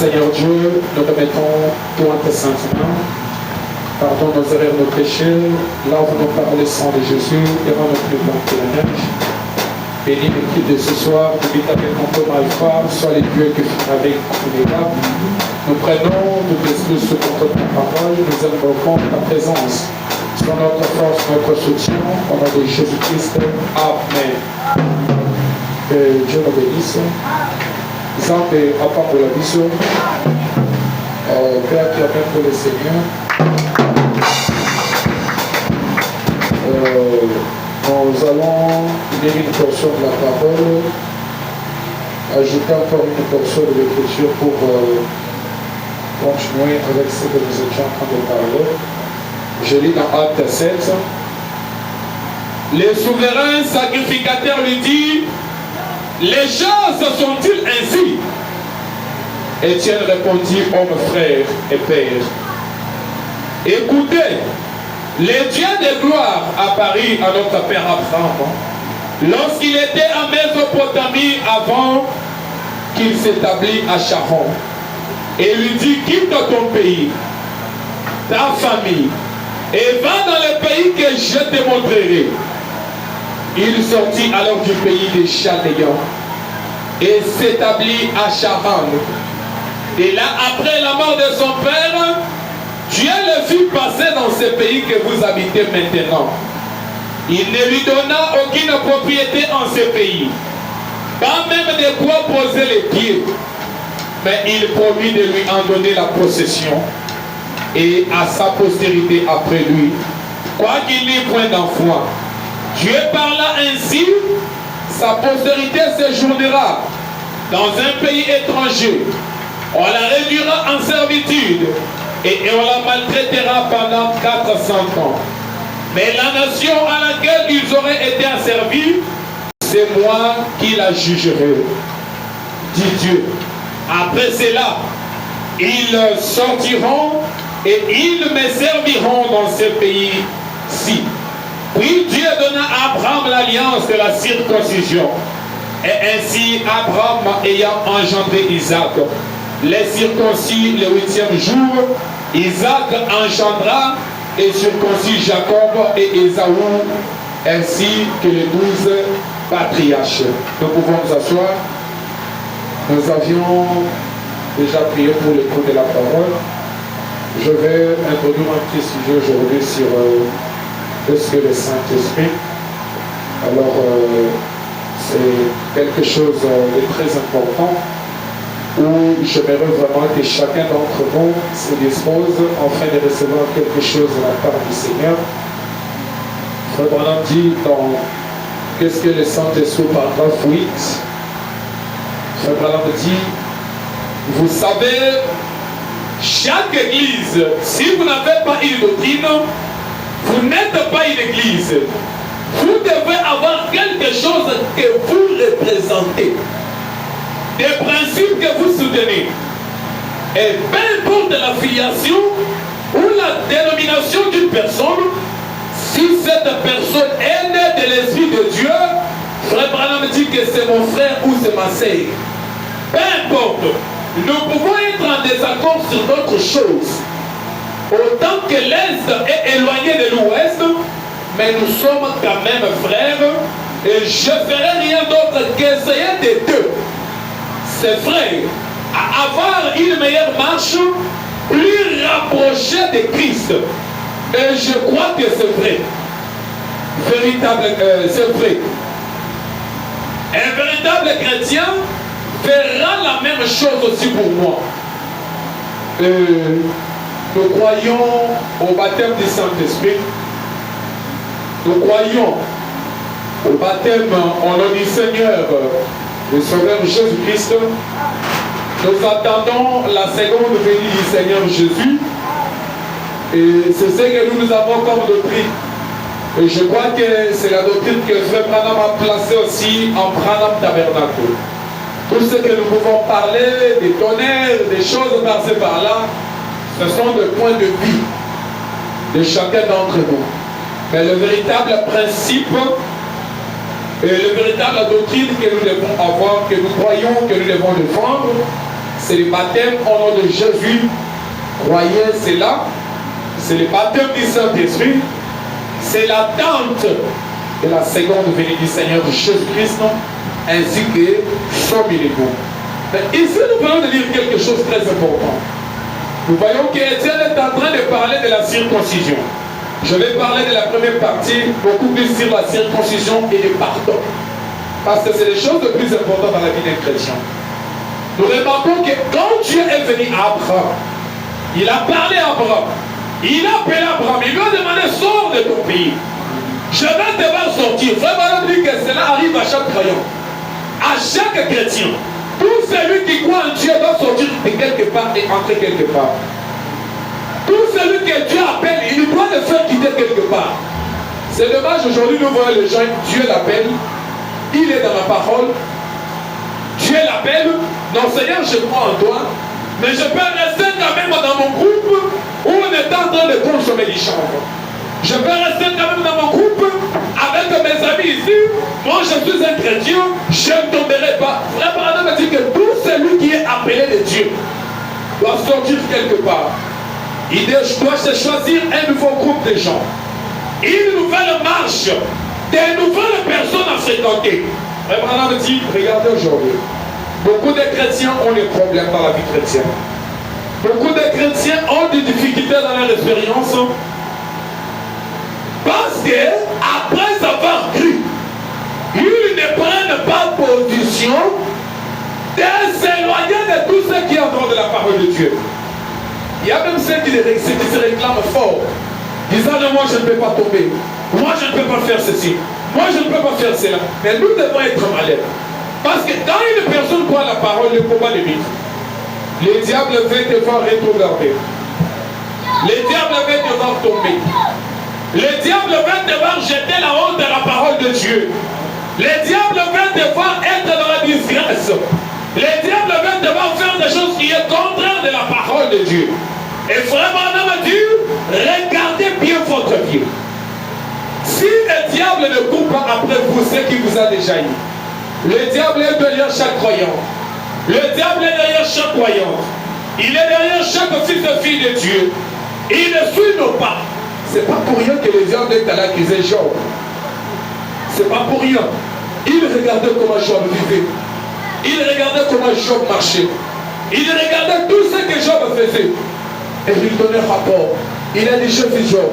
Seigneur Dieu, nous remettons toi tes saintes mains. Pardonne nos erreurs, nos péchés. Lave-nous par le sang de Jésus et rends-nous plus blancs que la neige. Bénis l'équipe de ce soir, nous vite avec mon peu Alpha, soit les dieux qui font avec les gars. Nous prenons, nous excuses contre ta parole, nous invoquons ta présence. Sois notre force, notre soutien, au nom de Jésus-Christ. Amen. Que Dieu nous bénisse. Zambé, Papa pour la vision. Père qui appelle pour le Seigneur. Nous allons lire une portion de la parole, ajouter encore une portion de l'écriture pour continuer avec ce que nous étions en train de parler. Je lis dans Acte 7. Le souverain sacrificateur lui dit: les choses sont-ils ainsi? Étienne répondit: homme, frère et père, écoutez, le Dieu de gloire apparut à notre père Abraham lorsqu'il était en Mésopotamie avant qu'il s'établisse à Charon, et lui dit: quitte ton pays, ta famille, et va dans le pays que je te montrerai. Il sortit alors du pays des Chaldéens et s'établit à Charan. Et là, après la mort de son père, Dieu le fit passer dans ce pays que vous habitez maintenant. Il ne lui donna aucune propriété en ce pays, pas même de quoi poser les pieds, mais il promit de lui en donner la possession et à sa postérité après lui, quoiqu'il n'ait point d'enfant. Dieu parla ainsi: sa postérité séjournera dans un pays étranger, on la réduira en servitude et on la maltraitera pendant 400 ans. Mais la nation à laquelle ils auraient été asservis, c'est moi qui la jugerai, dit Dieu. Après cela, ils sortiront et ils me serviront dans ce pays-ci. Puis Dieu donna à Abraham l'alliance de la circoncision. Et ainsi Abraham ayant engendré Isaac, les circoncis le 8e jour, Isaac engendra et circoncis Jacob et Ésaü, ainsi que les 12 patriarches. Nous pouvons nous asseoir. Nous avions déjà prié pour le coup de la parole. Je vais introduire un petit sujet aujourd'hui sur ce que le Saint-Esprit. Alors, c'est quelque chose de très important où j'aimerais vraiment que chacun d'entre vous se dispose afin de recevoir quelque chose de la part du Seigneur. Frère Branham dit dans Qu'est-ce que le Saint-Esprit, paragraphe 8, Frère Branham dit: vous savez, chaque église, si vous n'avez pas une doctrine, vous n'êtes pas une église. Vous devez avoir quelque chose que vous représentez, des principes que vous soutenez. Et peu importe la filiation ou la dénomination d'une personne, si cette personne est née de l'Esprit de Dieu, Frère Branham dit que c'est mon frère ou c'est ma sœur. Peu importe, nous pouvons être en désaccord sur d'autres choses. Autant que l'Est est éloigné de l'Ouest, mais nous sommes quand même frères, et je ne ferai rien d'autre qu'essayer des deux. C'est vrai, à avoir une meilleure marche, plus rapprochée de Christ. Et je crois que c'est vrai. C'est vrai. Un véritable chrétien verra la même chose aussi pour moi. Nous croyons au baptême du Saint-Esprit. Nous croyons au baptême en nom du Seigneur, le Sauveur Jésus-Christ. Nous attendons la seconde venue du Seigneur Jésus. Et c'est ce que nous avons comme doctrine. Et je crois que c'est la doctrine que Frère Branham a placée aussi en Branham Tabernacle. Tout ce que nous pouvons parler, des tonnerres, des choses par-ci par-là, ce sont des points de vue de chacun d'entre nous. Mais le véritable principe et la véritable doctrine que nous devons avoir, que nous croyons, que nous devons défendre, c'est le baptême au nom de Jésus. Croyez cela. C'est le baptême du Saint-Esprit. C'est l'attente de la seconde venue du Seigneur Jésus-Christ, ainsi que son milieu. Ici, nous venons de dire quelque chose de très important. Nous voyons qu'Étienne est en train de parler de la circoncision. Je vais parler de la première partie, beaucoup plus sur la circoncision et le pardon. Parce que c'est les choses les plus importantes dans la vie d'un chrétien. Nous remarquons que quand Dieu est venu à Abraham, il a parlé à Abraham. Il a appelé Abraham. Il lui a demandé, sors de ton pays. Je vais te voir sortir. Vraiment, dit que cela arrive à chaque croyant. À chaque chrétien. Tout celui qui croit en Dieu doit sortir de quelque part et entrer quelque part. Tout celui que Dieu appelle, il doit le faire quitter quelque part. C'est dommage, aujourd'hui nous voyons les gens, Dieu l'appelle, il est dans la parole, Dieu l'appelle, non Seigneur je crois en toi, mais je peux rester quand même dans mon groupe où on est en train de consommer du chanvre. Je peux rester quand même dans mon groupe avec mes amis ici. Moi je suis un chrétien, je ne tomberai pas. Frère Branham me dit que tout celui qui est appelé de Dieu doit sortir quelque part. Il doit se choisir un nouveau groupe de gens, une nouvelle marche, des nouvelles personnes à fréquenter. Frère Branham me dit, regardez aujourd'hui, beaucoup de chrétiens ont des problèmes dans la vie chrétienne. Beaucoup de chrétiens ont des difficultés dans leur expérience parce que, après avoir cru, ils ne prennent pas position de s'éloigner de tout ce qui est en dehors de la parole de Dieu. Il y a même ceux qui se réclament fort, disant non, moi je ne peux pas tomber, moi je ne peux pas faire ceci, moi je ne peux pas faire cela. Mais nous devons être malins. Parce que quand une personne croit la parole, le combat limite. Le diable veut te voir rétrograder. Le diable veut te voir tomber. Le diable veut te voir jeter la honte de la parole de Dieu. Le diable veut te voir être dans la disgrâce. Le diable veut te voir faire des choses qui sont contraires de la parole de Dieu. Et frère Branham a dit, regardez bien votre vie. Si le diable ne court pas après vous, ce qui vous a déjà eu, le diable est derrière chaque croyant. Le diable est derrière chaque croyant. Il est derrière chaque fils et fille de Dieu. Il ne suit nos pas. C'est pas pour rien que le diable est allé accuser Job. C'est pas pour rien. Il regardait comment Job vivait. Il regardait comment Job marchait. Il regardait tout ce que Job faisait. Et il donnait rapport. Il a dit, je vis Job.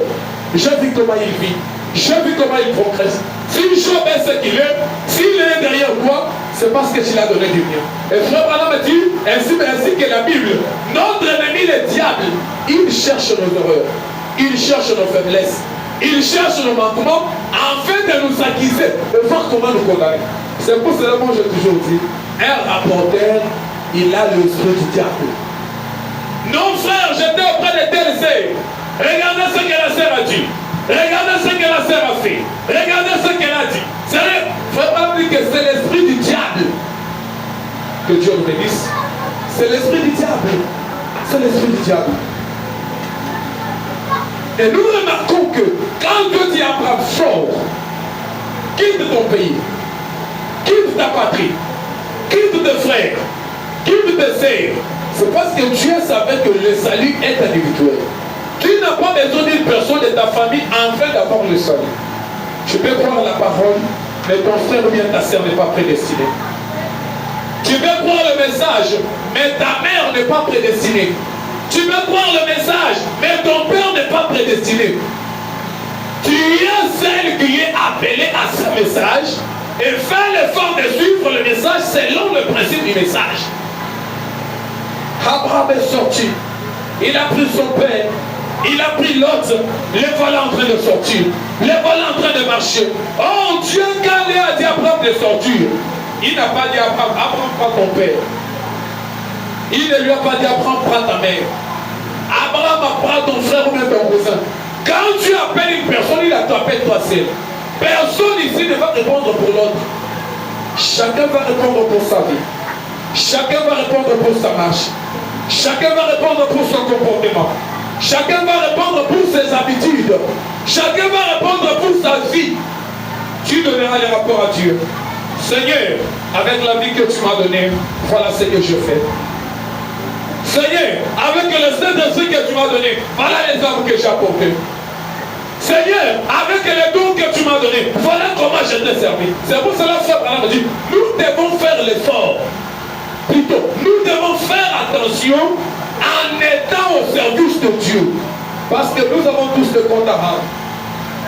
Je vis comment il vit. Je vis comment il progresse. Si Job est ce qu'il est, s'il est derrière toi, c'est parce que tu l'as donné du bien. Et frère Branham me dit, ainsi que la Bible, notre ennemi le diable, il cherche nos erreurs. Il cherche nos faiblesses. Il cherche nos manquements afin de nous accuser, de voir comment nous condamner. C'est pour cela que moi j'ai toujours dit, un rapporteur, il a l'esprit du diable. Non frère, j'étais auprès de telle sœur. Regardez ce que la sœur a dit. Regardez ce que la sœur a fait. Regardez ce qu'elle a dit. C'est vrai, frère Branham dit que c'est l'esprit du diable. Que Dieu nous bénisse. C'est l'esprit du diable. C'est l'esprit du diable. Et nous remarquons que quand Dieu dit à Abraham, sors, quitte ton pays, quitte ta patrie, quitte tes frères, quitte tes sœurs, c'est parce que Dieu savait que le salut est individuel. Tu n'as pas besoin d'une personne de ta famille afin d'avoir le salut. Tu peux croire la parole, mais ton frère ou bien ta sœur n'est pas prédestiné. Tu peux croire le message, mais ta mère n'est pas prédestinée. Tu peux croire le message, mais ton père n'est pas prédestiné. Tu es celle qui est appelée à ce message et fais l'effort de suivre le message selon le principe du message. Abraham est sorti. Il a pris son père. Il a pris l'autre. Les voilà en train de sortir. Les voilà en train de marcher. Oh Dieu, quand il a dit à Abraham de sortir, il n'a pas dit à Abraham, Abraham prends ton père. Il ne lui a pas dit Abraham prends ta mère. Abraham prends ton frère ou même ton cousin. Quand tu appelles une personne, il a t'appelé toi seul. Personne ici ne va répondre pour l'autre. Chacun va répondre pour sa vie. Chacun va répondre pour sa marche. Chacun va répondre pour son comportement. Chacun va répondre pour ses habitudes. Chacun va répondre pour sa vie. Tu donneras les rapports à Dieu. Seigneur, avec la vie que tu m'as donnée, voilà ce que je fais. Seigneur, avec le Saint-Esprit que tu m'as donné, voilà les œuvres que j'ai apportées. Seigneur, avec les dons que tu m'as donnés, voilà comment je t'ai servi. C'est pour cela que Frère Branham dit, nous devons faire l'effort. Plutôt, nous devons faire attention en étant au service de Dieu. Parce que nous avons tous le compte à rendre.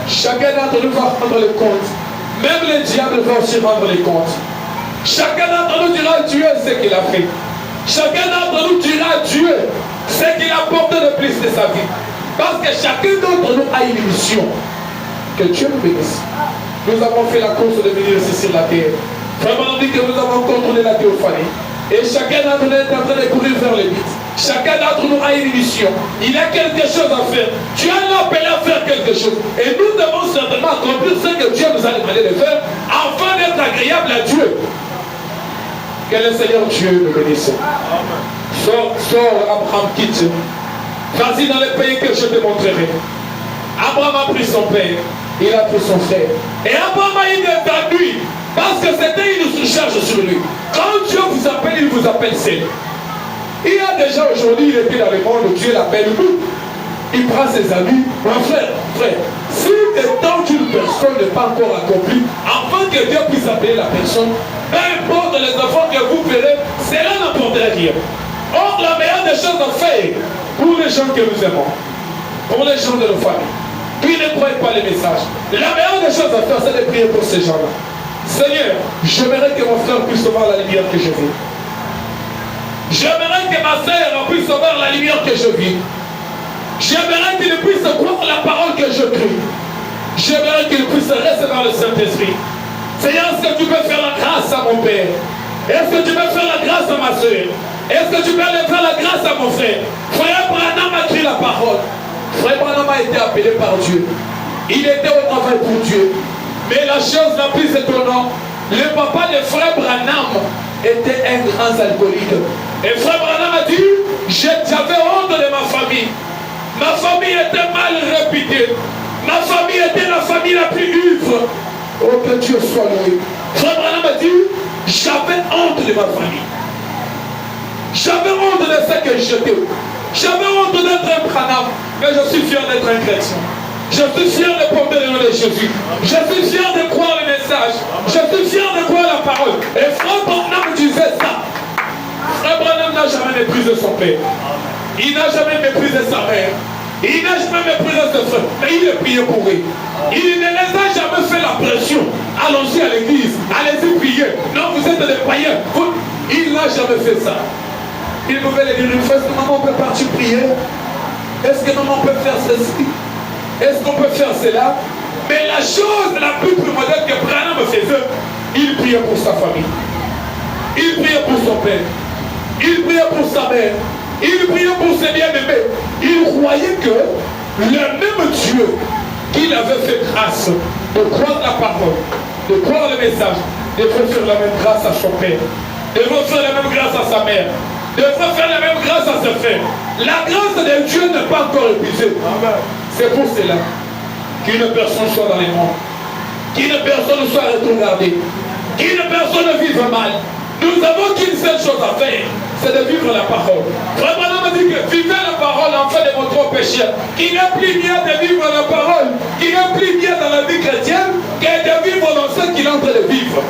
Chacun d'entre nous va rendre le compte. Même le diable va aussi rendre les comptes. Chacun d'entre nous dira à Dieu ce qu'il a fait. Chacun d'entre nous dira à Dieu ce qu'il a apporté de plus de sa vie. Parce que chacun d'entre nous a une mission. Que Dieu nous bénisse. Nous avons fait la course de venir ici sur la terre. Vraiment, on dit que nous avons contrôlé la théophanie. Et chacun d'entre nous est en train de courir vers les buts. Chacun d'entre nous a une mission. Il a quelque chose à faire. Dieu l'a appelé à faire quelque chose. Et nous devons certainement accomplir ce que Dieu nous a demandé de faire afin d'être agréable à Dieu. Que le Seigneur Dieu nous bénisse. Sors, Abraham, quitte. Vas-y dans le pays que je te montrerai. Abraham a pris son père. Il a pris son frère. Et Abraham a eu des nuits. Parce que c'était une sous-charge sur lui. Quand Dieu vous appelle, il vous appelle seul. Il y a déjà aujourd'hui, il était dans le monde, Dieu l'appelle nous. Il prend ses amis. Mon frère, si le temps qu'une personne n'est pas encore accompli, afin que Dieu puisse appeler la personne, peu importe les efforts que vous ferez, cela n'apportera rien. Or, la meilleure des choses à faire pour les gens que nous aimons, pour les gens de nos familles, qui ne croient pas les messages, la meilleure des choses à faire, c'est de prier pour ces gens-là. Seigneur, j'aimerais que mon frère puisse voir la lumière que je vis. J'aimerais que ma sœur puisse voir la lumière que je vis. J'aimerais qu'il puisse croire la parole que je crie. J'aimerais qu'il puisse recevoir le Saint-Esprit. Seigneur, est-ce que tu peux faire la grâce à mon père? Est-ce que tu peux faire la grâce à ma sœur? Est-ce que tu peux faire la grâce à mon frère? Frère Branham a écrit la parole. Frère Branham a été appelé par Dieu. Il était au travail pour Dieu. Mais la chose la plus étonnante, le papa de Frère Branham était un grand alcoolique. Et Frère Branham a dit, j'avais honte de ma famille. Ma famille était mal réputée. Ma famille était la famille la plus ivre. Oh, que Dieu soit loué. Frère Branham a dit, j'avais honte de ma famille. J'avais honte de ce que j'étais. J'avais honte d'être un Branham. Mais je suis fier d'être un chrétien. Je suis fier de porter le nom de Jésus. Je suis fier de croire le message. Je suis fier de croire la parole. Et Frère Branham disait ça. Frère Branham n'a jamais méprisé son père. Il n'a jamais méprisé sa mère. Il n'a jamais méprisé ses frères. Mais il est prié pour eux. Il ne les a jamais fait la pression. Allons-y à l'église. Allez-y prier. Non, vous êtes des païens. Il n'a jamais fait ça. Il pouvait les dire une fois, est-ce que maman peut partir prier? Est-ce que maman peut faire ceci? Est-ce qu'on peut faire cela? Mais la chose la plus primordiale que Branham faisait, il priait pour sa famille. Il priait pour son père. Il priait pour sa mère. Il priait pour ses bien-aimés. Il croyait que le même Dieu qu'il avait fait grâce de croire la parole, de croire le message, devrait faire la même grâce à son père, devrait faire la même grâce à sa mère, devrait faire la même grâce à ses frères. La grâce de Dieu n'est pas encore épuisée. C'est pour cela qu'une personne soit dans les mondes, qu'une personne soit rétrogradée, qu'une personne vive mal. Nous avons qu'une seule chose à faire, c'est de vivre la parole. Frère Branham a dit que vivez la parole en fait de votre péché. Qu'il est plus bien de vivre la parole, qu'il est plus bien dans la vie chrétienne que de vivre dans ce qu'il est en train de vivre.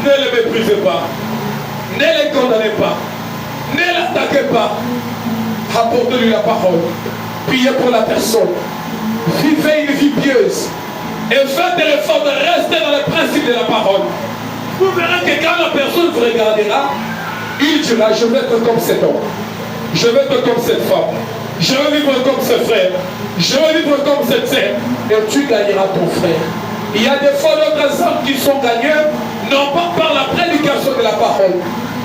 Ne le méprisez pas, ne le condamnez pas, ne l'attaquez pas. Apportez-lui la parole. Priez pour la personne. Vivez une vie pieuse. Et faites l'effort de rester dans les principes de la parole. Vous verrez que quand la personne vous regardera, il dira, je vais être comme cet homme. Je vais être comme cette femme. Je vais vivre comme ce frère. Je vais vivre comme cette sœur. Et tu gagneras ton frère. Il y a des fois d'autres hommes qui sont gagnants, non pas par la prédication de la parole,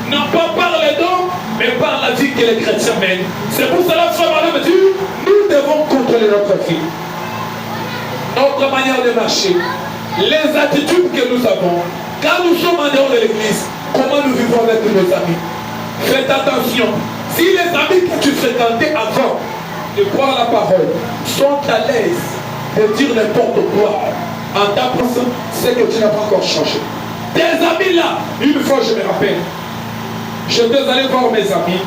non pas par les dons, mais par la vie que les chrétiens mènent. C'est pour cela que Frère Branham dit, nous devons contrôler notre vie, notre manière de marcher, les attitudes que nous avons. Quand nous sommes en dehors de l'église, comment nous vivons avec nos amis? Faites attention. Si les amis que tu fréquentais avant de croire la parole sont à l'aise de dire n'importe quoi en t'apprenant, c'est que tu n'as pas encore changé. Tes amis là, une fois je me rappelle, j'étais allé voir mes amis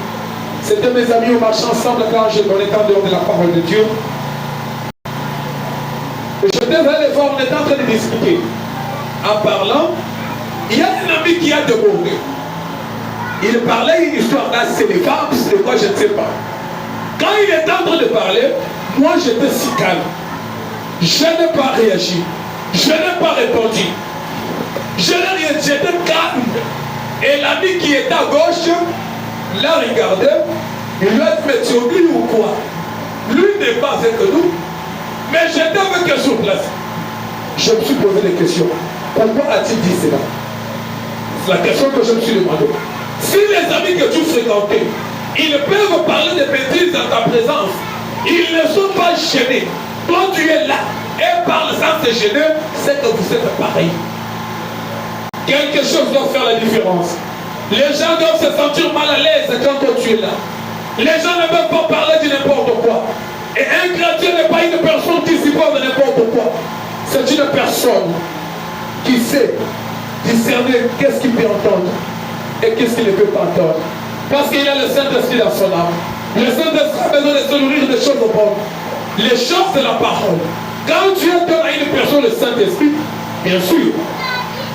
C'était mes amis, on marchait ensemble quand on était en dehors de la parole de Dieu. Je devais aller voir, on était en train de discuter. En parlant, il y a un ami qui a demandé. Il parlait une histoire là, c'est les femmes, c'est quoi, je ne sais pas. Quand il était en train de parler, moi j'étais si calme. Je n'ai pas réagi. Je n'ai pas répondu. Je n'ai rien, j'étais calme. Et l'ami qui était à gauche, l'a regardé, il lui a dit, mais tu oublies ou quoi? Lui n'est pas avec nous, mais j'étais avec eux sur place. Je me suis posé des questions. Pourquoi a-t-il dit cela? C'est la question que je me suis demandé. Si les amis que tu fréquentais, ils peuvent parler de bêtises dans ta présence, ils ne sont pas gênés. Quand tu es là et parle sans te gêner, c'est que vous êtes pareil. Quelque chose doit faire la différence. Les gens doivent se sentir mal à l'aise quand toi tu es là. Les gens ne peuvent pas parler de n'importe quoi. Et un chrétien n'est pas une personne qui s'y parle de n'importe quoi. C'est une personne qui sait discerner qu'est-ce qu'il peut entendre et qu'est-ce qu'il ne peut pas entendre. Parce qu'il a le Saint-Esprit dans son âme. Le Saint-Esprit a besoin de se nourrir des choses bonnes. Les choses de la parole. Quand Dieu donne à une personne le Saint-Esprit, bien sûr,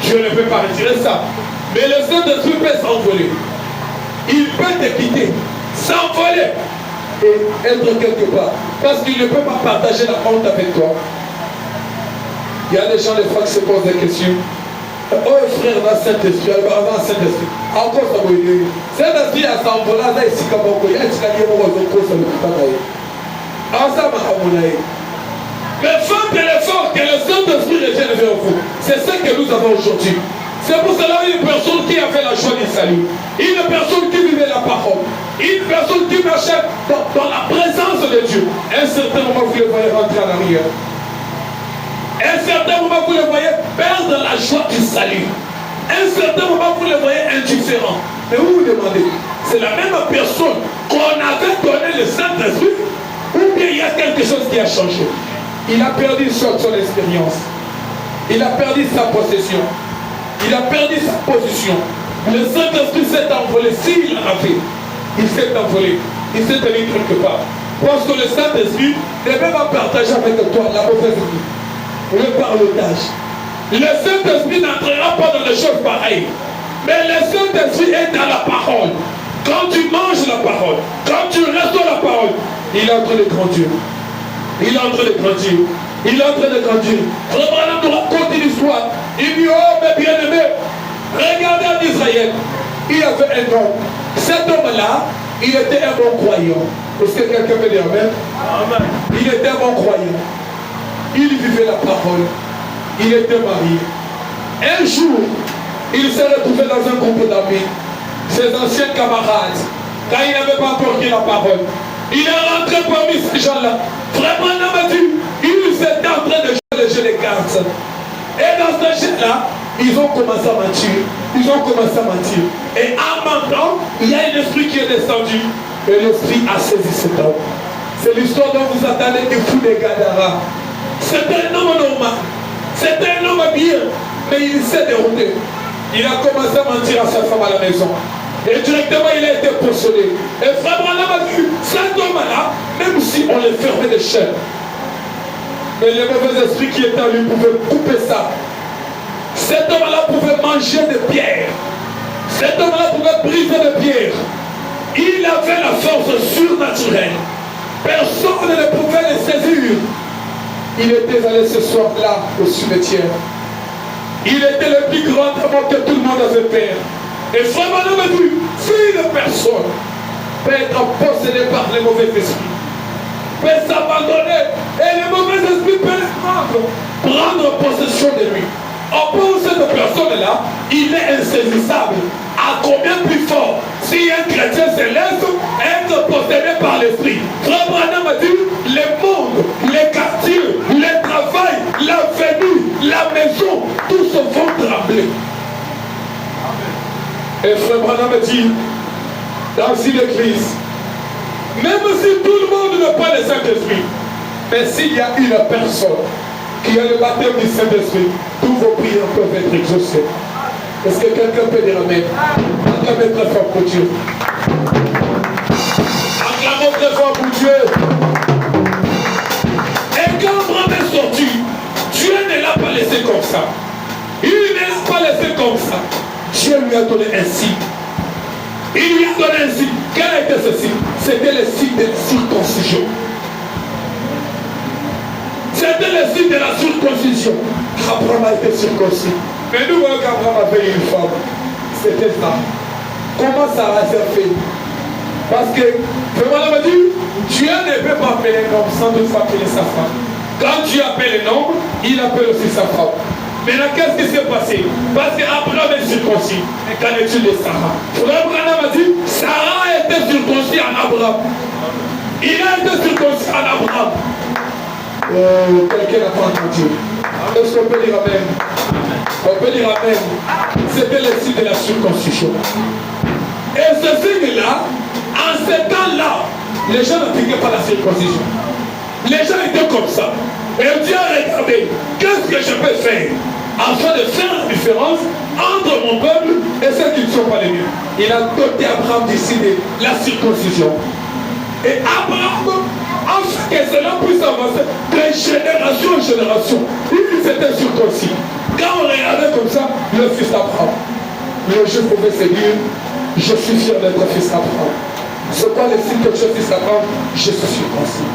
Dieu ne peut pas retirer ça. Mais le Saint-Esprit peut s'envoler. Il peut te quitter, s'envoler et être quelque part. Parce qu'il ne peut pas partager la honte avec toi. Il y a des gens, des fois, qui se posent des questions. Oh frère, dans Saint-Esprit, alors dans Saint-Esprit. Encore ça va aider. Saint-Esprit a s'envolé, là, ici, comme on peut. Il y a des gens qui ont mais faites l'effort que le Saint-Esprit revienne vers vous. C'est ce que nous avons aujourd'hui. C'est pour cela une personne qui avait la joie du salut, une personne qui vivait la parole, une personne qui marchait dans la présence de Dieu. À un certain moment, vous le voyez rentrer en arrière. À un certain moment, vous le voyez perdre la joie du salut. À un certain moment, vous le voyez indifférent. Mais vous vous demandez, c'est la même personne qu'on avait donné le Saint-Esprit, ou bien il y a quelque chose qui a changé? Il a perdu son expérience. Il a perdu sa possession. Il a perdu sa position. Le Saint-Esprit s'est envolé. S'il en a fait, il s'est envolé. Il s'est tenu quelque part. Parce que le Saint-Esprit ne peut pas partager avec toi la mauvaise vie, le parlotage. Le Saint-Esprit n'entrera pas dans des choses pareilles. Mais le Saint-Esprit est dans la parole. Quand tu manges la parole, quand tu restes dans la parole, il est en train de grandir. Il est en train de grandir. Il est en train de grandir. Frère Branham nous raconte une histoire. Il dit, oh mes bien-aimés, regardez en Israël. Il y avait un homme. Cet homme-là, il était un bon croyant. Est-ce que quelqu'un peut dire amen? Amen. Il était un bon croyant. Il vivait la parole. Il était marié. Un jour, il s'est retrouvé dans un groupe d'amis. Ses anciens camarades. Quand il n'avait pas encore pris la parole. Il est rentré parmi ces gens-là. Frère Branham a dit, ils étaient en train de jouer le jeu des cartes. Et dans ce jeu-là, ils ont commencé à mentir. Ils ont commencé à mentir. Et en mentant, il y a un esprit qui est descendu. Et l'esprit a saisi cet homme. C'est l'histoire dont vous attendez du fou des Gadara. C'était un homme normal. C'était un homme bien. Mais il s'est dérouté. Il a commencé à mentir à sa femme à la maison. Et directement il a été possédé. Et Frère Branham a dit, cet homme-là, même si on le fermait de chair, mais le mauvais esprit qui était en lui pouvait couper ça. Cet homme-là pouvait manger des pierres. Cet homme-là pouvait briser des pierres. Il avait la force surnaturelle. Personne ne pouvait le saisir. Il était allé ce soir-là au cimetière. Il était le plus grand avant que tout le monde avait peur. Et Frère Branham a dit, si une personne peut être possédée par les mauvais esprits, peut s'abandonner, et les mauvais esprits peuvent prendre possession de lui. Or pour cette personne-là, il est insaisissable. À combien plus fort, si un chrétien se laisse être possédé par l'esprit? Frère Branham a dit, le monde, les quartiers, le travail, la famille, la maison, tous se vont trembler. Et Frère Branham dit, dans une église, même si tout le monde n'a pas le Saint-Esprit, mais s'il y a une personne qui a le baptême du Saint-Esprit, tous vos prières peuvent être exaucées. Est-ce que quelqu'un peut dire amen? Quelqu'un peut être fort pour Dieu. comme ça. Il ne l'a pas laissé comme ça. Dieu lui a donné un signe. Il lui a donné un signe. Quel a été ce signe? C'était le signe de la circoncision. C'était le signe de la circoncision. Abraham a été circoncis. Mais nous voyons qu'Abraham avait une femme. C'était ça. Comment Sarah s'est fait? Parce que, vraiment, on m'a dit, Dieu ne peut pas appeler un homme sans toutefois appeler sa femme. Quand Dieu appelle un homme, il appelle aussi sa femme. Maintenant, qu'est-ce qui s'est passé? Parce qu'Abraham est circoncis. Et qu'en est-il de Sarah? Abraham a dit, Sarah a été circoncis en Abraham. Il a été circoncis en Abraham. Quelqu'un n'a pas entendu. Est-ce qu'on peut dire Amen? On peut dire Amen. C'était le signe de la circoncision. Et ce signe-là, en ce temps-là, les gens n'appliquaient pas la circoncision. Les gens étaient comme ça. Et Dieu a regardé, qu'est-ce que je peux faire afin de faire la différence entre mon peuple et ceux qui ne sont pas les miens. Il a doté Abraham d'ici de la circoncision. Et Abraham, afin que cela puisse avancer de génération en génération, il s'était circoncis. Quand on regardait comme ça, le fils d'Abraham, le juif pouvait se dire, je suis fier d'être fils d'Abraham. C'est quoi le signe que je suis fils d'Abraham? Je suis circoncis.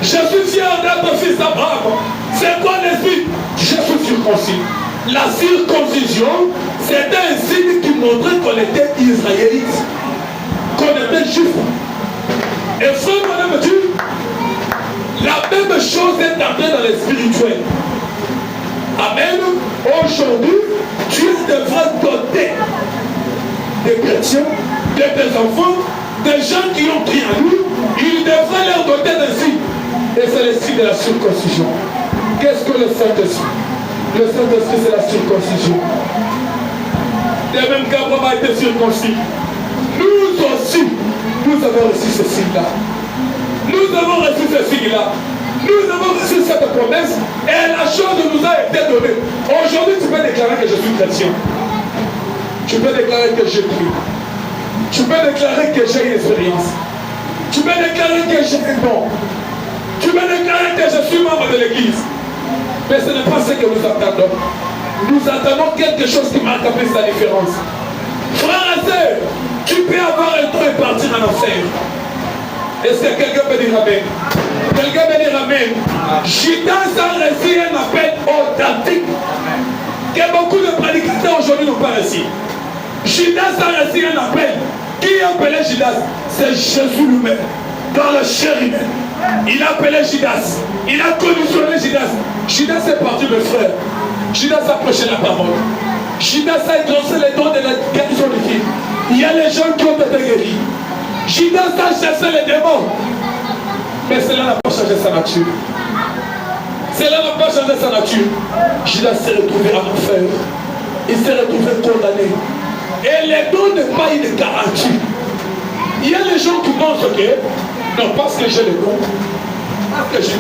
Je suis fier d'être fils d'Abraham. C'est quoi le signe? Je suis circoncis. La circoncision, c'était un signe qui montrait qu'on était israélite, qu'on était juif. Et frère, madame, dit, la même chose est entrée dans le spirituel. Amen. Aujourd'hui, Dieu devra doter des chrétiens, de tes enfants, des gens qui ont pris en lui, il devra leur doter d'un signe. Et c'est le signe de la circoncision. Qu'est-ce que le Saint-Esprit? Le Saint-Esprit, c'est la circoncision. De même qu'Abraham a été circoncis, nous aussi, nous avons reçu ce signe-là. Nous avons reçu ce signe-là. Nous avons reçu cette promesse et la chose nous a été donnée. Aujourd'hui, tu peux déclarer que je suis chrétien. Tu peux déclarer que j'ai pris. Tu peux déclarer que j'ai une expérience. Tu peux déclarer que j'ai un don. Tu peux déclarer que je suis membre de l'église. Mais ce n'est pas ce que nous attendons. Nous attendons quelque chose qui marque plus la différence. Frères et sœurs, tu peux avoir un don et partir en enfer. Est-ce que quelqu'un peut dire Amen? Quelqu'un peut dire Amen? Judas a reçu un appel authentique que beaucoup de prédicateurs aujourd'hui n'ont pas reçu. Judas a reçu un appel. Qui a appelé Judas? C'est Jésus lui-même, dans la chair humaine. Il a appelé Judas. Il a conditionné Judas. Judas est parti, mes frères. Judas a prêché la parole. Judas a exaucé les dons de la guérison des filles. Il y a les gens qui ont été guéris. Judas a chassé les démons. Mais cela n'a pas changé sa nature. Cela n'a pas changé sa nature. Judas s'est retrouvé en enfer. Il s'est retrouvé condamné. Et les dons n'est pas une garantie. Il y a les gens qui pensent que, non, parce que j'ai les dons, parce que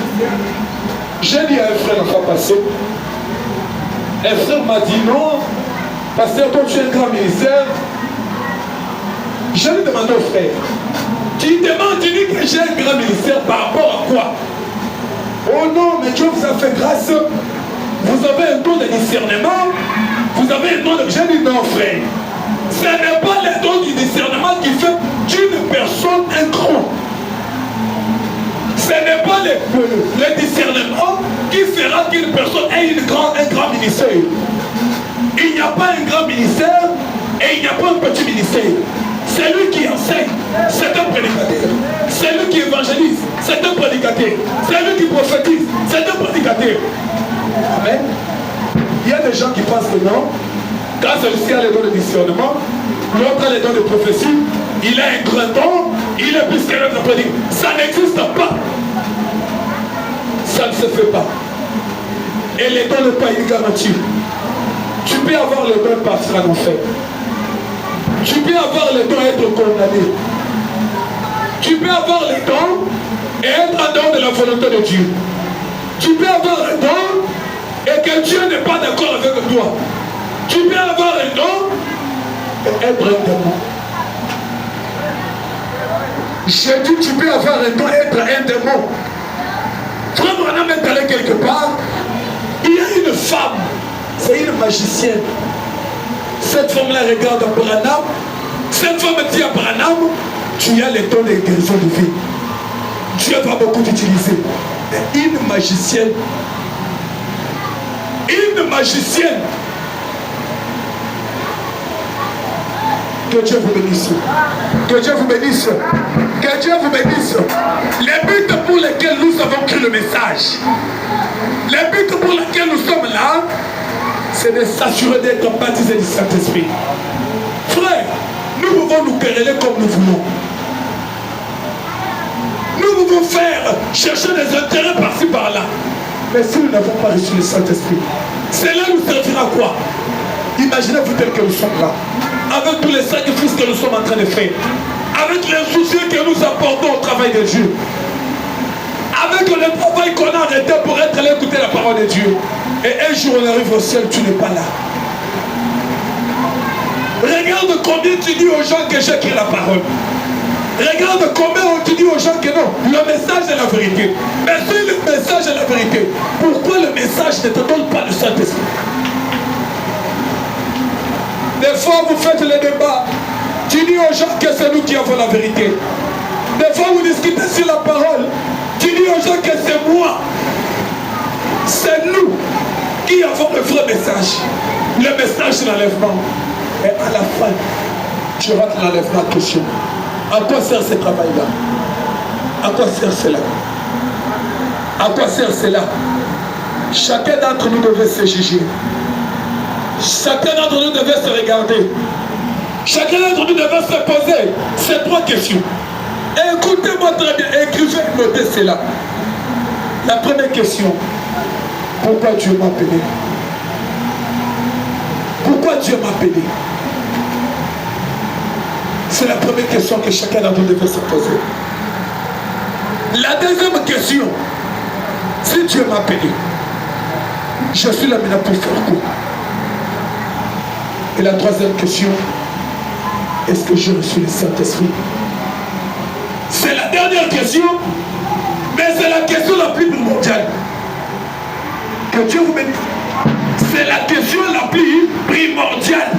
j'ai dit à un frère la fois passée, un frère m'a dit non, parce que toi tu es un grand ministère. Je lui ai demandé au frère, tu demandes, tu dis que j'ai un grand ministère par rapport à quoi? Oh non, mais Dieu vous a fait grâce. Vous avez un don de discernement. Vous avez un don de... J'ai dit non, frère. Ce n'est pas le don du discernement qui fait d'une personne un grand. Ce n'est pas le discernement qui fera qu'une personne ait un grand ministère. Il n'y a pas un grand ministère et il n'y a pas un petit ministère. Celui qui enseigne, c'est un prédicateur. Celui qui évangélise, c'est un prédicateur. Celui qui prophétise, c'est un prédicateur. Amen. Il y a des gens qui pensent que non. Quand celui-ci a les dons de discernement, l'autre a les dons de prophétie, il a un grand don, il est plus que l'autre prédicateur. Ça n'existe pas. Ça ne se fait pas. Et les dons ne sont pas une garantie. Tu peux avoir le don de partir en enfer. Tu peux avoir le don et être condamné. Tu peux avoir le don et être en dehors de la volonté de Dieu. Tu peux avoir un don et que Dieu n'est pas d'accord avec toi. Tu peux avoir un don et être un démon. J'ai dit tu peux avoir un don et être un démon. Frère Branham est allé quelque part. Il une femme, c'est une magicienne. Cette femme-là regarde Branham. Cette femme dit à Branham, tu as les dons de guérison de vie. Dieu va beaucoup t'utiliser. Mais une magicienne, que Dieu vous bénisse. Que Dieu vous bénisse. Que Dieu vous bénisse. Les buts pour lesquels nous avons cru le message, les buts pour lesquels nous sommes là, c'est de s'assurer d'être baptisés du Saint-Esprit. Frère, nous pouvons nous quereller comme nous voulons. Nous pouvons chercher des intérêts par-ci par-là. Mais si nous n'avons pas reçu le Saint-Esprit, cela nous servira à quoi? Imaginez-vous tel que nous sommes là, avec tous les sacrifices que nous sommes en train de faire, avec les soucis que nous apportons au travail de Dieu, avec le travail qu'on a arrêté pour être allé écouter la parole de Dieu. Et un jour on arrive au ciel, tu n'es pas là. Regarde combien tu dis aux gens que j'écris la parole. Regarde combien tu dis aux gens que non, le message est la vérité. Mais si le message est la vérité, pourquoi le message ne te donne pas le Saint-Esprit? Des fois vous faites les débats, tu dis aux gens que c'est nous qui avons la vérité. Des fois vous discutez sur la parole, tu dis aux gens que c'est moi. C'est nous qui avons le vrai message. Le message de l'enlèvement. Et à la fin, tu rates l'enlèvement à question. À quoi sert ce travail-là? À quoi sert cela? À quoi sert cela? Chacun d'entre nous devait se juger. Chacun d'entre nous devait se regarder. Chacun d'entre nous devait se poser ces trois questions. Écoutez-moi très bien, écrivez, notez cela. La première question, pourquoi Dieu m'a appelé? Pourquoi Dieu m'a appelé? C'est la première question que chacun d'entre nous devait se poser. La deuxième question, si Dieu m'a appelé, je suis là maintenant pour faire quoi? Et la troisième question, est-ce que j'ai reçu le Saint-Esprit? C'est la dernière question, mais c'est la question la plus primordiale. Que Dieu vous bénisse. C'est la question la plus primordiale.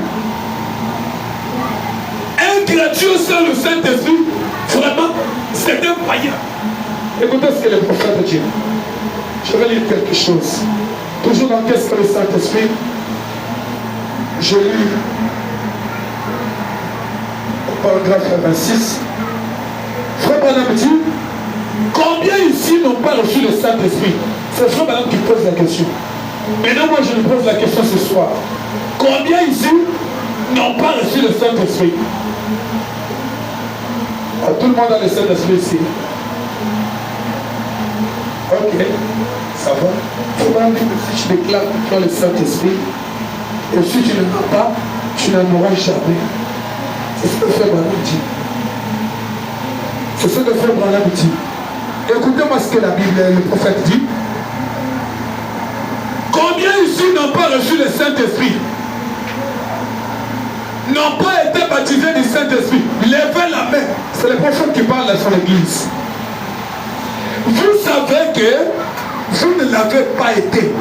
Un chrétien sans le Saint-Esprit, vraiment, c'est un païen. Écoutez ce que le prophète dit. Je vais lire quelque chose. Toujours dans qu'est-ce que le Saint-Esprit? Je lis au paragraphe 26. Frère Branham dit, combien ici n'ont pas reçu le Saint-Esprit? C'est Frère Branham qui pose la question. Maintenant, moi, je lui pose la question ce soir. Combien ici n'ont pas reçu le Saint-Esprit? Tout le monde a le Saint-Esprit ici. Ok, ça va. Frère Branham dit que si tu déclares que tu as le Saint-Esprit, et si tu ne l'as pas, tu n'en auras jamais. C'est ce que Frère Branham dit. C'est ce que Frère Branham dit. Écoutez-moi ce que la Bible, le prophète dit. Combien ici n'ont pas reçu le Saint-Esprit? N'ont pas été baptisés du Saint-Esprit? Levez la main. C'est le prophète qui parle à son église. Vous savez que vous ne l'avez pas été.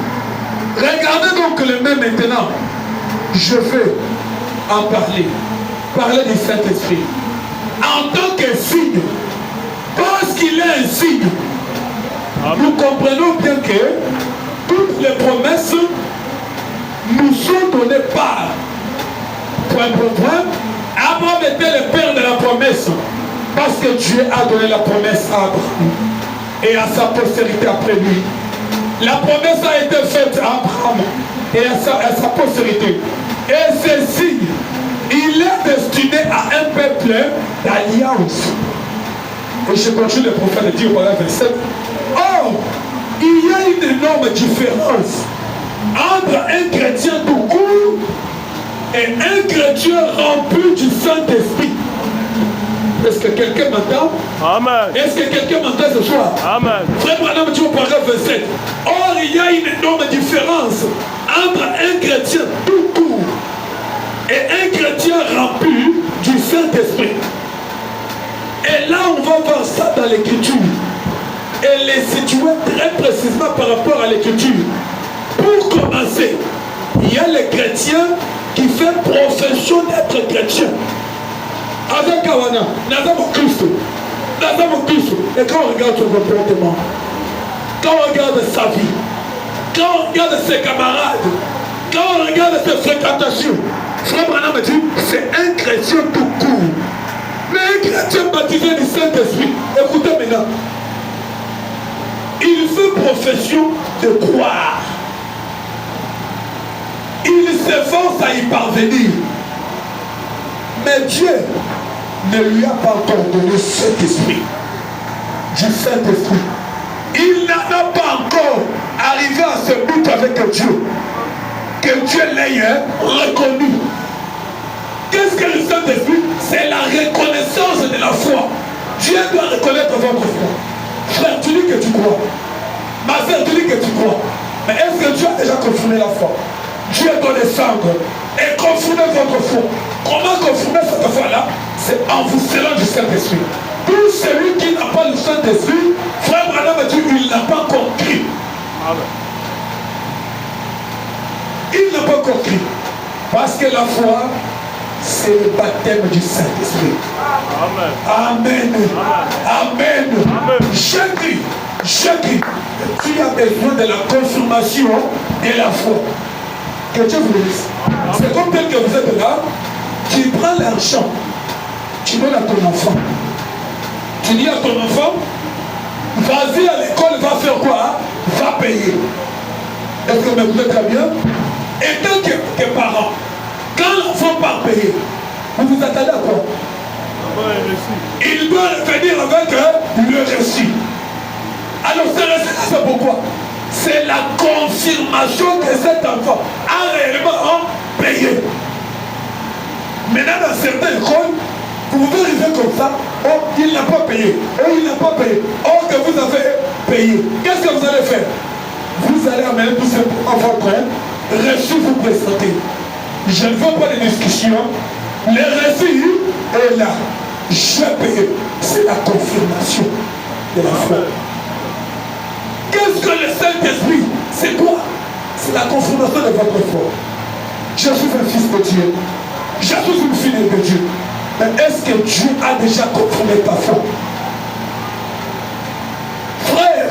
Regardez donc les mains maintenant. Je veux en parler. Parler du Saint-Esprit. En tant que signe. Parce qu'il est un signe. Nous comprenons bien que toutes les promesses nous sont données par point. Abraham était le père de la promesse. Parce que Dieu a donné la promesse à Abraham et à sa postérité après lui. La promesse a été faite à Abraham et à sa postérité. Et ce signe, il est destiné à un peuple d'alliance. Et je continue le prophète de dire au verset 27. Or, il y a une énorme différence entre un chrétien tout court et un chrétien rempli du Saint-Esprit. Est-ce que quelqu'un m'entend? Amen. Est-ce que quelqu'un m'entend ce soir? Amen. Frère Branham dit au paragraphe 27. Or, il y a une énorme différence entre un chrétien tout court et un chrétien rempli du Saint-Esprit. Et là, on va voir ça dans l'Écriture. Et les situer très précisément par rapport à l'Écriture. Pour commencer, il y a les chrétiens qui font profession d'être chrétiens. Avec Kawana, Nazamo Christo. Et quand on regarde son comportement, quand on regarde sa vie, quand on regarde ses camarades, quand on regarde ses fréquentations, Frère Branham me dit, c'est un chrétien tout court. Mais un chrétien baptisé du Saint-Esprit, écoutez maintenant, il fait profession de croire. Il s'efforce à y parvenir. Mais Dieu ne lui a pas encore donné cet esprit, du Saint-Esprit. Il n'en a pas encore arrivé à ce but avec Dieu, que Dieu l'ait reconnu. Qu'est-ce que le Saint-Esprit? C'est la reconnaissance de la foi. Dieu doit reconnaître votre foi. Frère, tu dis que tu crois. Ma soeur, tu dis que tu crois. Mais est-ce que Dieu a déjà confirmé la foi? Dieu doit descendre et confirmer votre foi. Comment confirmer cette foi-là? C'est en vous scellant du Saint-Esprit. Tout celui qui n'a pas le Saint-Esprit, Frère Branham a dit qu'il n'a pas compris. Il n'a pas compris. Parce que la foi, c'est le baptême du Saint-Esprit. Amen. Amen. Je crie. Tu as besoin de la confirmation de la foi. Que Dieu vous bénisse. C'est comme tel que vous êtes là, tu prends l'argent, tu donnes à ton enfant. Tu dis à ton enfant, vas-y à l'école, va faire quoi? Va payer. Est-ce que vous m'écoutez très bien? Et tant que parents, quand l'enfant part payer, vous vous attendez à quoi? Il doit revenir avec le récit. Alors ce récit, c'est pourquoi? C'est la confirmation que cet enfant a réellement payé. Maintenant, dans certaines écoles, vous pouvez arriver comme ça, oh, il n'a pas payé, oh, il n'a pas payé, oh, que vous avez payé. Qu'est-ce que vous allez faire? Vous allez amener tout simplement votre reçu vous présenter. Je ne veux pas de discussion. Le récit est là. J'ai payé. C'est la confirmation de la foi. Qu'est-ce que le Saint-Esprit? C'est quoi? C'est la confirmation de votre foi. Je suis un fils de Dieu. Je suis une fille de Dieu. Mais est-ce que Dieu a déjà confirmé ta foi? Frère,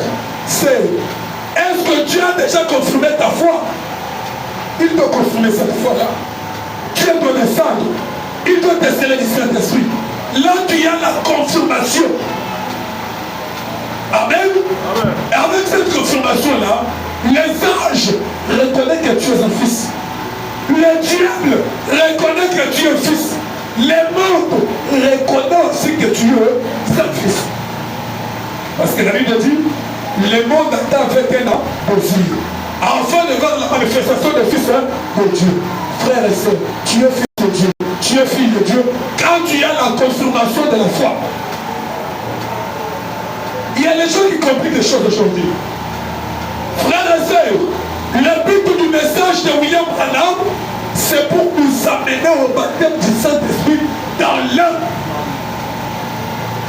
est-ce que Dieu a déjà confirmé ta foi? Il doit confirmer cette foi-là. Dieu doit descendre. Il doit te sceller du Saint-Esprit. Là, tu as la confirmation. Amen. Et avec cette confirmation-là, les anges reconnaissent que tu es un fils. Le diable reconnaît que tu es fils. Les morts reconnaissent aussi que tu es un fils. Parce que la Bible dit, le monde attend avec un désir, afin de voir la manifestation des fils de Dieu. Frères et sœurs, tu es fils de Dieu, tu es fille de Dieu. Quand tu as la confirmation de la foi, il y a les gens qui compliquent les choses aujourd'hui. Frères et sœurs, le but du message de William Branham, c'est pour nous amener au baptême du Saint-Esprit dans l'âme.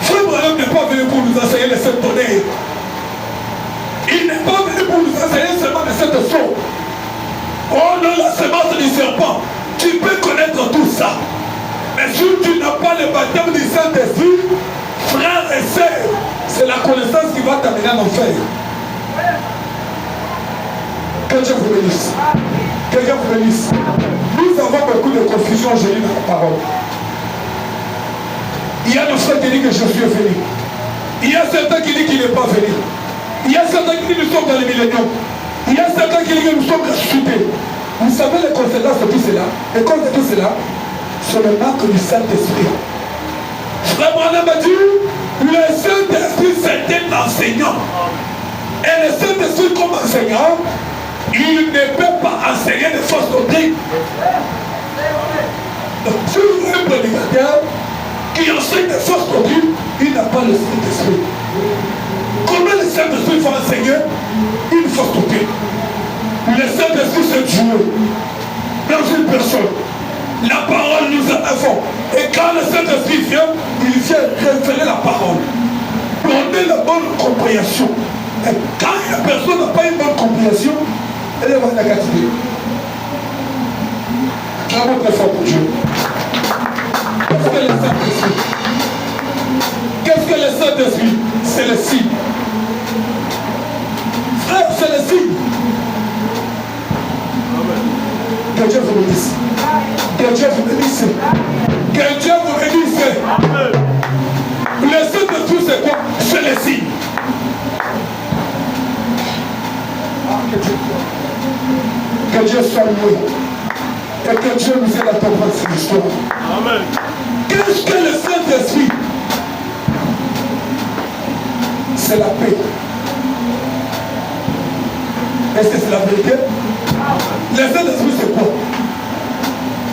Frère Branham n'est pas venu pour nous enseigner les sept tonnerres. Il n'est pas venu pour nous enseigner seulement les sept sceaux. Oh non, la semence du serpent. Tu peux connaître tout ça. Mais si tu n'as pas le baptême du Saint-Esprit, frères et sœurs, c'est la connaissance qui va t'amener en enfer. Que Dieu vous bénisse. Que Dieu vous bénisse. Nous avons beaucoup de confusion aujourd'hui dans la parole. Il y a nos frères qui disent que je suis venu. Il y a certains qui disent qu'il n'est pas venu. Il y a certains qui disent que nous sommes dans les milléniums. Il y a certains qui disent que nous sommes ressuscités. Vous savez les conséquences de tout cela? Les causes de tout cela, c'est le manque du Saint-Esprit. Frère Branham a dit, le Saint-Esprit c'est un enseignant. Et le Saint-Esprit comme enseignant, il ne peut pas enseigner de fausses doctrines. Donc, si vous avez un prédicateur qui enseigne de fausses doctrines, il n'a pas le Saint-Esprit. Comment le Saint-Esprit va enseigner une fausse doctrine? Le Saint-Esprit c'est Dieu dans une personne. La parole nous en avons. Et quand le Saint-Esprit vient, il vient révéler la parole. Donner la bonne compréhension. Et quand la personne n'a pas une bonne compréhension, Elle est la quantité. Clamons très fort pour Dieu. Qu'est-ce que le Saint-Esprit? Qu'est-ce que le Saint-Esprit? C'est le signe. Frère, c'est le signe. Que Dieu vous bénisse. Que Dieu vous bénisse. Que Dieu vous bénisse. Le Saint-Esprit, c'est quoi? C'est le signe. Que Dieu soit loué. Et que Dieu nous aide à comprendre cette histoire. Amen. Qu'est-ce que le Saint-Esprit? C'est la paix. Est-ce que c'est la vérité? Le Saint-Esprit, c'est quoi?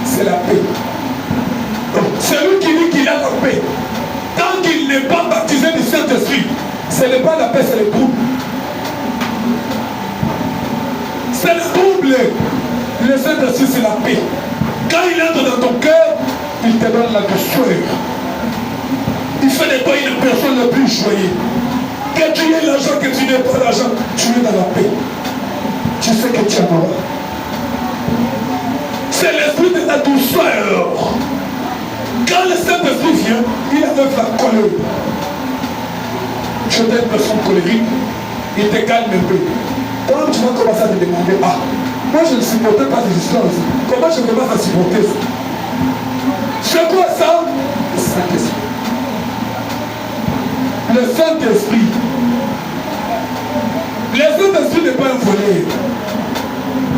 C'est la paix. Celui qui dit qu'il a la paix, tant qu'il n'est pas baptisé du Saint-Esprit, ce n'est pas la paix, c'est le trouble. C'est le trouble. Le Saint-Esprit, c'est la paix. Quand il entre dans ton cœur, il te donne la douceur. Il fait de toi une personne la plus joyeuse. Que tu aies l'argent, que tu n'aies pas l'argent, tu es dans la paix. Tu sais que tu es mort. C'est l'esprit de la douceur. Quand le Saint-Esprit vient, il enlève la colère. Je t'ai une personne colérique, il te calme un peu. Quand tu vas commencer à te demander, ah, moi je ne supportais pas ces histoires aussi. Comment je commence à supporter ça? C'est quoi ça? Le Saint-Esprit. Le Saint-Esprit. Le Saint-Esprit n'est pas un voleur.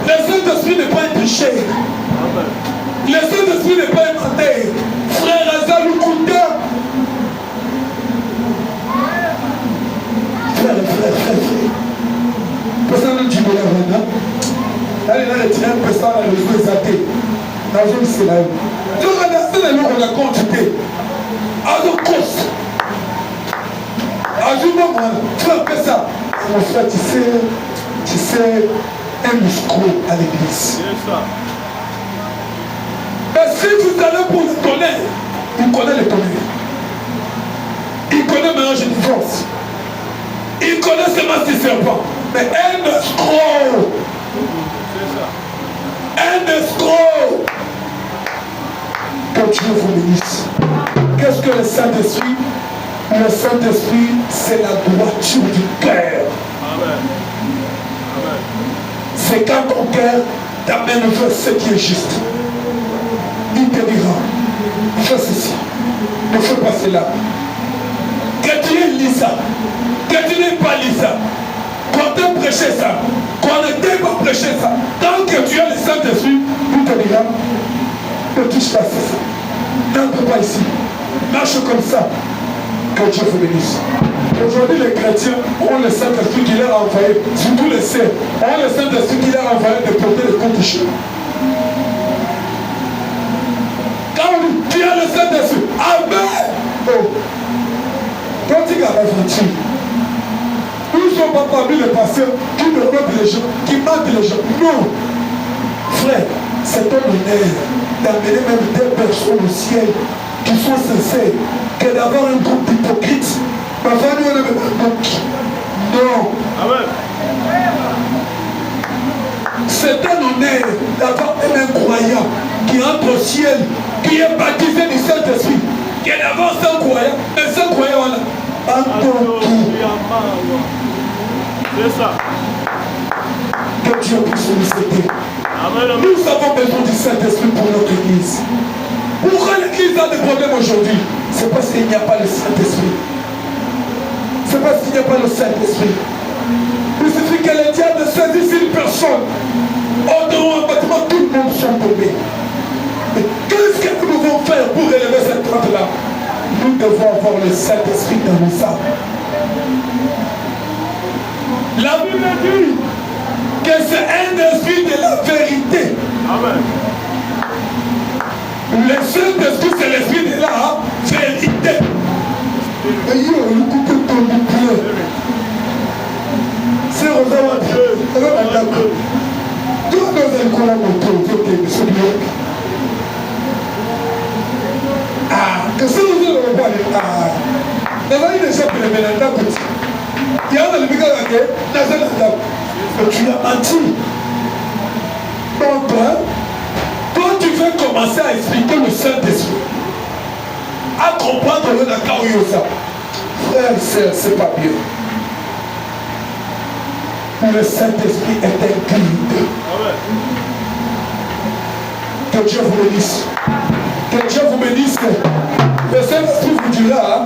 Le Saint-Esprit n'est pas un péché. Le Saint-Esprit n'est pas un menteur. Frère Azalou Kounda. Frère. Personne ne dit de la venda. Là, il a retiré un peu ça dans le jeu exalté. Dans le jeu, c'est là. Donc, on a quantité. Alors, cause. Ajoute-moi, tu fais ça. Mon frère, tu sais, un escroc à l'église. Mais si vous allez pour le tonnerre, il connaît le tonnerre. Il connaît le mélange de divorce. Il connaît seulement ses serpents. Mais un escroc. Un escroc. Que Dieu vous bénisse. Qu'est-ce que le Saint-Esprit? Le Saint-Esprit, c'est la droiture du cœur. C'est quand ton cœur t'amène vers ce qui est juste. Il te dira, fais ceci, ne fais pas cela. Que tu aies lu ça, que tu n'aies pas lu ça, qu'on t'ait prêché ça, qu'on ne t'ait pas prêché ça, tant que tu as le Saint-Esprit, il te dira, ne touche pas ça. N'entre pas ici. Marche comme ça. Que Dieu vous bénisse. Aujourd'hui, les chrétiens ont le Saint-Esprit qui leur a envoyé, surtout les saints, ont le Saint-Esprit qui leur a envoyé de porter le conditions. Quand on dit, tu as le Saint-Esprit, Amen. Oh. Quand tu as l'aventure, nous ne sommes pas parmi les pasteurs qui me rompent les gens, qui mentent les gens. Non. Frère, c'est ton honneur d'amener même des personnes au ciel qui sont sincères, que d'avoir un groupe d'hypocrites. Parfois, nous, on a même un groupe. Non. Amen. C'est un honneur d'avoir un croyant qui entre au ciel, qui est baptisé du Saint-Esprit, qui est d'avoir un croyant, et ce croyant, on a un tout. C'est ça. Que Dieu puisse nous aider. Nous avons besoin du Saint-Esprit pour notre église. Pourquoi l'église a des problèmes aujourd'hui? C'est parce qu'il n'y a pas le Saint-Esprit. C'est parce qu'il n'y a pas le Saint-Esprit. Il suffit que les diables saisissent une personne. Au-devant un bâtiment, tout le monde sont tombés. Mais qu'est-ce que nous devons faire pour élever cette trappe-là? Nous devons avoir le Saint-Esprit dans nos âmes. La Bible dit que c'est un esprit de la vérité. Amen. Le Saint-Esprit, c'est l'esprit de la vérité. Et yo, le couteau tombe bien. C'est Rosawa Dieu. C'est un d'accord. Tout le monde est là, mon tour. C'est bien. Ah, que ça nous est le roi. Ah, dans la ligne de chef, il est là, petit. Il y a un ami qui a dit, mais tu as menti. contre, toi tu veux commencer à expliquer le Saint-Esprit, à comprendre le Nakaoyosa. Frère et sœur, c'est pas bien. Le Saint-Esprit est un guide. Que Dieu vous bénisse. Que Dieu vous bénisse. Le Saint-Esprit vous dira,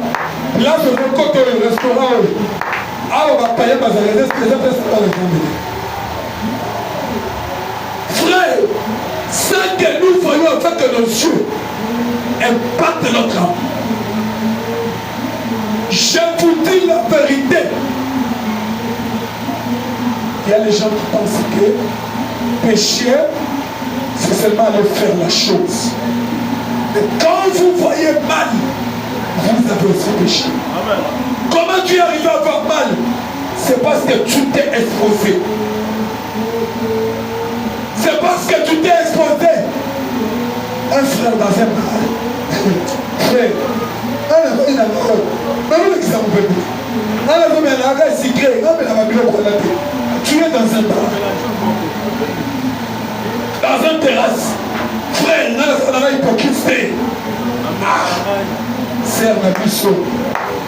là je veux côté le restaurant. Ah, on va payer ma zéro. Frère, ce que nous voyons en fait que nos yeux impactent notre âme. Je vous dis la vérité. Il y a les gens qui pensent que pécher, c'est seulement aller faire la chose. Mais quand vous voyez mal, vous avez aussi péché. Amen. Comment tu es arrivé à avoir mal? C'est parce que tu t'es exposé. C'est parce que tu t'es exposé. Un frère dans un bar. Frère, il a un exemple. Tu es dans un bar. Dans une terrasse. Frère, il y a un hypocrite. C'est un abus.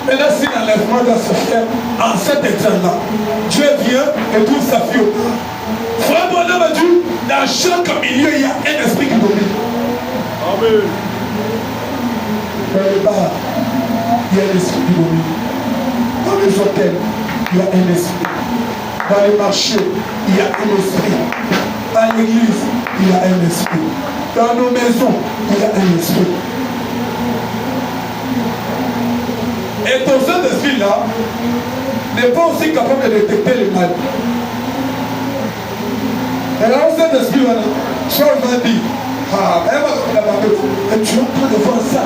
Maintenant, si l'enlèvement doit se faire en cet état-là, Dieu vient et trouve sa fille au bar. Frère, mon homme a dit, dans chaque milieu, il y a un esprit qui domine. Amen. Dans le bar, il y a un esprit qui domine. Dans les hôtels, il y a un esprit. Dans les marchés, il y a un esprit. À l'église, il y a un esprit. Dans nos maisons, il y a un esprit. Et ton Saint-Esprit-là n'est pas aussi capable de détecter le mal. Et là, le Saint-Esprit, soit on va dire, et tu es en train de voir ça.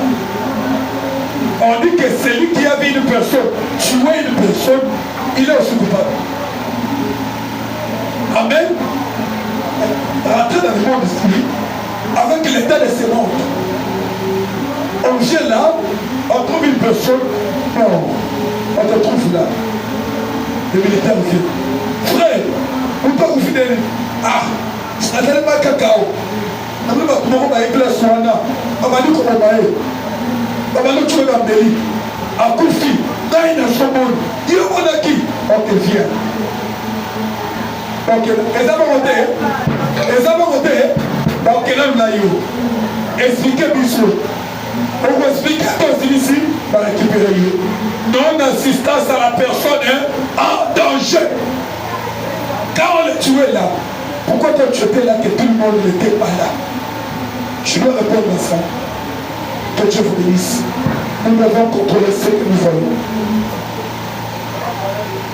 On dit que celui qui a vu une personne, tuer une personne, il est aussi coupable. Amen. Rentrer dans le monde d'esprit avec l'état de ce monde. On vient là, on trouve une personne, non, on te trouve là. Le militaire vient. Frère, vous ne pouvez pas vous fidèles. Ah, ça n'est pas cacao. On va dire comment on va dire. On va nous tuer dans le délit. À Koufi, dans une nation monde. Il y a qui? Ok, viens. Ok, les hommes ont été. Ok, là, on a eu. Expliquez Bissou. On va expliquer à ici, on va récupérer. Non-assistance à la personne en danger. Quand on est tué là, pourquoi toi tu étais là que tout le monde n'était pas là? Je dois répondre à ça. Que Dieu vous bénisse. Nous devons contrôler ce que nous voyons.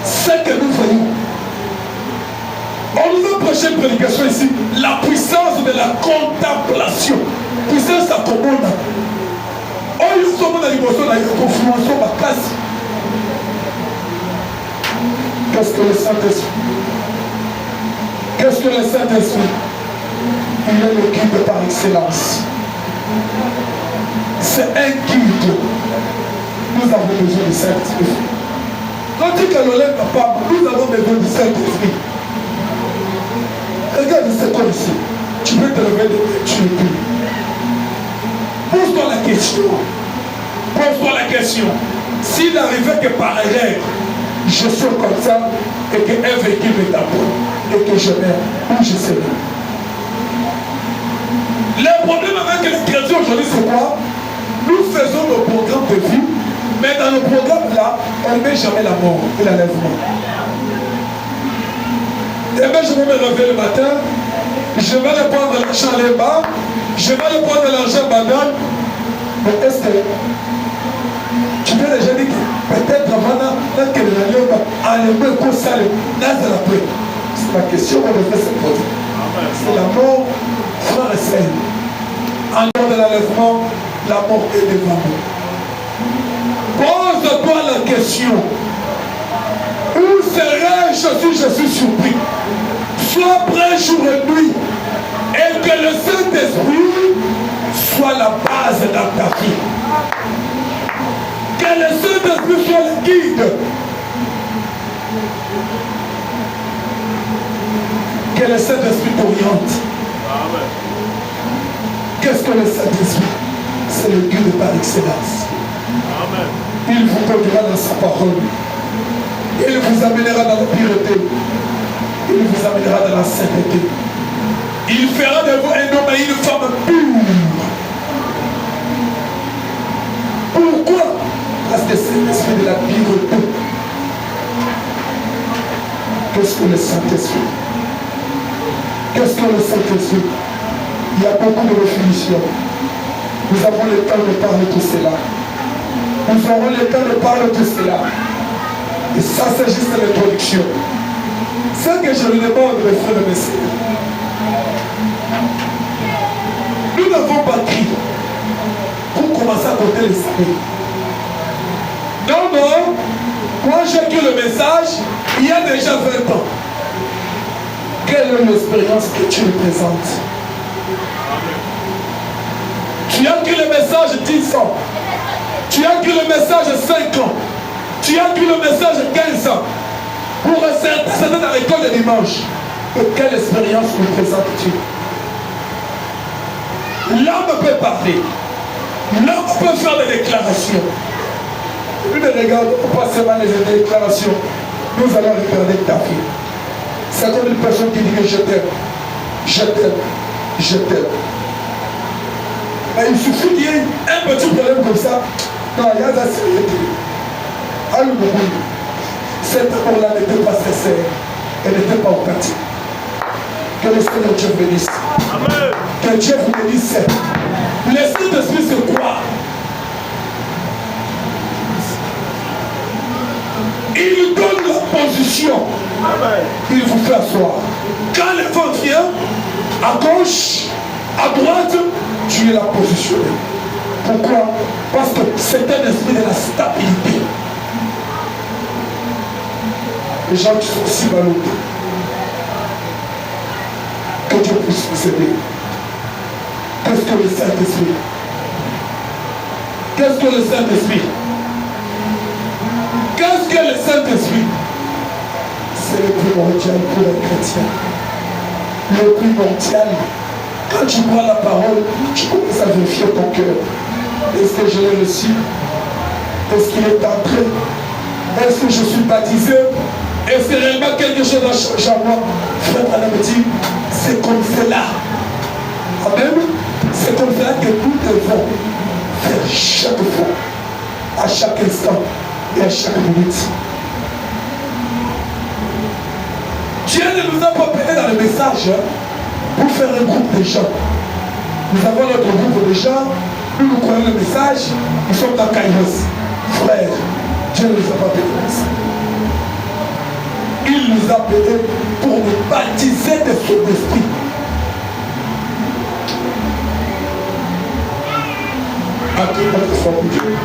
Ce que nous voyons. On nous a prêché une prédication ici. La puissance de la contemplation. Puissance à commande. On y sommes dans l'émotion, la confirmation, ma classe. Qu'est-ce que le Saint-Esprit? Qu'est-ce que le Saint-Esprit? Il est le guide par excellence. C'est un guide. Nous avons besoin du Saint-Esprit. Quand tu dis que l'on lève pas, nous avons besoin du Saint-Esprit. Regarde ce qu'on ici. Tu peux te lever de tu es plus. Pose-toi la question. Pose-toi la question. S'il arrivait que par erreur, je sois comme ça et qu'un véhicule me tape et que je meurs, où je serai? Le problème avec les chrétiens aujourd'hui, c'est quoi? Nous faisons nos programmes de vie, mais dans nos programmes-là, on ne met jamais la mort et l'enlèvement. Et bien, je vais me lever le matin, je vais aller prendre l'argent les bas, je vais aller prendre l'argent madame. Mais est-ce que tu peux déjà dire que peut-être avant que le lieu va enlever pour ça, c'est la question qu'on devrait se poser. C'est la mort, frère et sœur. En dehors de l'enlèvement, la mort est devant nous. Pose-toi la question. Où serais-je si je suis surpris? Sois prêt jour et nuit. Et que le Saint-Esprit soit la base dans ta vie. Que le Saint-Esprit soit le guide. Que le Saint-Esprit t'oriente. Qu'est-ce que le Saint-Esprit? C'est le guide par excellence. Il vous conduira dans sa parole. Il vous amènera dans la pureté. Il vous amènera dans la sainteté. Il fera de vous un homme et une femme pure. Pourquoi? Parce que c'est l'esprit de la pureté. Qu'est-ce que le Saint-Esprit? Qu'est-ce que le Saint-Esprit? Il y a beaucoup de définitions. Nous avons le temps de parler de tout cela. Nous aurons le temps de parler de tout cela. Et ça, c'est juste l'introduction. Ce que je lui demande, mes frères et mes sœurs, nous n'avons pas crié pour commencer à compter les années. Non, non. Quand j'ai écrit le message, il y a déjà 20 ans. Quelle est l'expérience que tu lui présentes? Tu as écrit le message 10 ans. Tu as écrit le message 5 ans. Tu as écrit le message 15 ans. Pour certains dans l'école de dimanche. Et quelle expérience nous présentes-tu? L'homme peut parler. L'homme peut faire des déclarations. Nous ne regardons pas seulement les déclarations. Nous allons regarder ta vie. C'est comme une personne qui dit que je t'aime. Je t'aime. Je t'aime. Mais il suffit qu'il y ait un petit problème comme ça. Non, il y a de la sérénité. Allô, cet amour-là n'était pas sincère. Elle n'était pas authentique. Que le Seigneur Dieu bénisse. Amen. Que Dieu vous bénisse. L'esprit d'esprit, c'est quoi? Il donne la position. Amen. Il vous fait asseoir. Quand le vent vient, à gauche, à droite, tu es là positionné. Pourquoi? Parce que c'est un esprit de la stabilité. Les gens qui sont si malheureux, que Dieu puisse vous aider. Qu'est-ce que le Saint-Esprit? Qu'est-ce que le Saint-Esprit? Qu'est-ce que le Saint-Esprit? C'est le primordial pour un chrétien. Le primordial. Quand tu prends la parole, tu commences à vérifier ton cœur. Est-ce que je l'ai reçu? Est-ce qu'il est entré? Est-ce que je suis baptisé? Est-ce que réellement quelque chose a changé en moi? Frère Alain me dit, c'est comme cela. Amen. C'est comme cela que nous devons faire chaque fois, à chaque instant et à chaque minute. Dieu ne nous a pas appelés dans le message pour faire un groupe de gens. Nous avons notre groupe de gens, nous croyons le message, nous sommes dans Kairos. Frère, Dieu ne nous a pas appelés comme ça. Il nous a appelés pour nous baptiser de son esprit. À qui notre foi pour Dieu.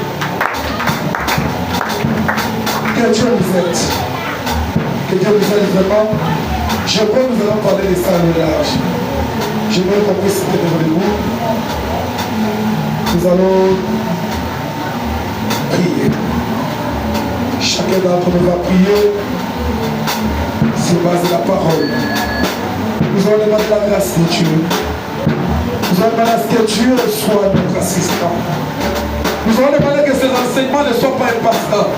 Que Dieu nous aide. Que Dieu nous aide vraiment. Je crois que nous allons parler de ça à l'âge. Je veux qu'on puisse être devant vous. Nous allons prier. Chacun d'entre nous va prier sur base de la parole. Nous allons demander la grâce de Dieu. Nous allons demander à ce que Dieu soit notre assistant. Nous allons demander que ces enseignements ne soient pas impactants.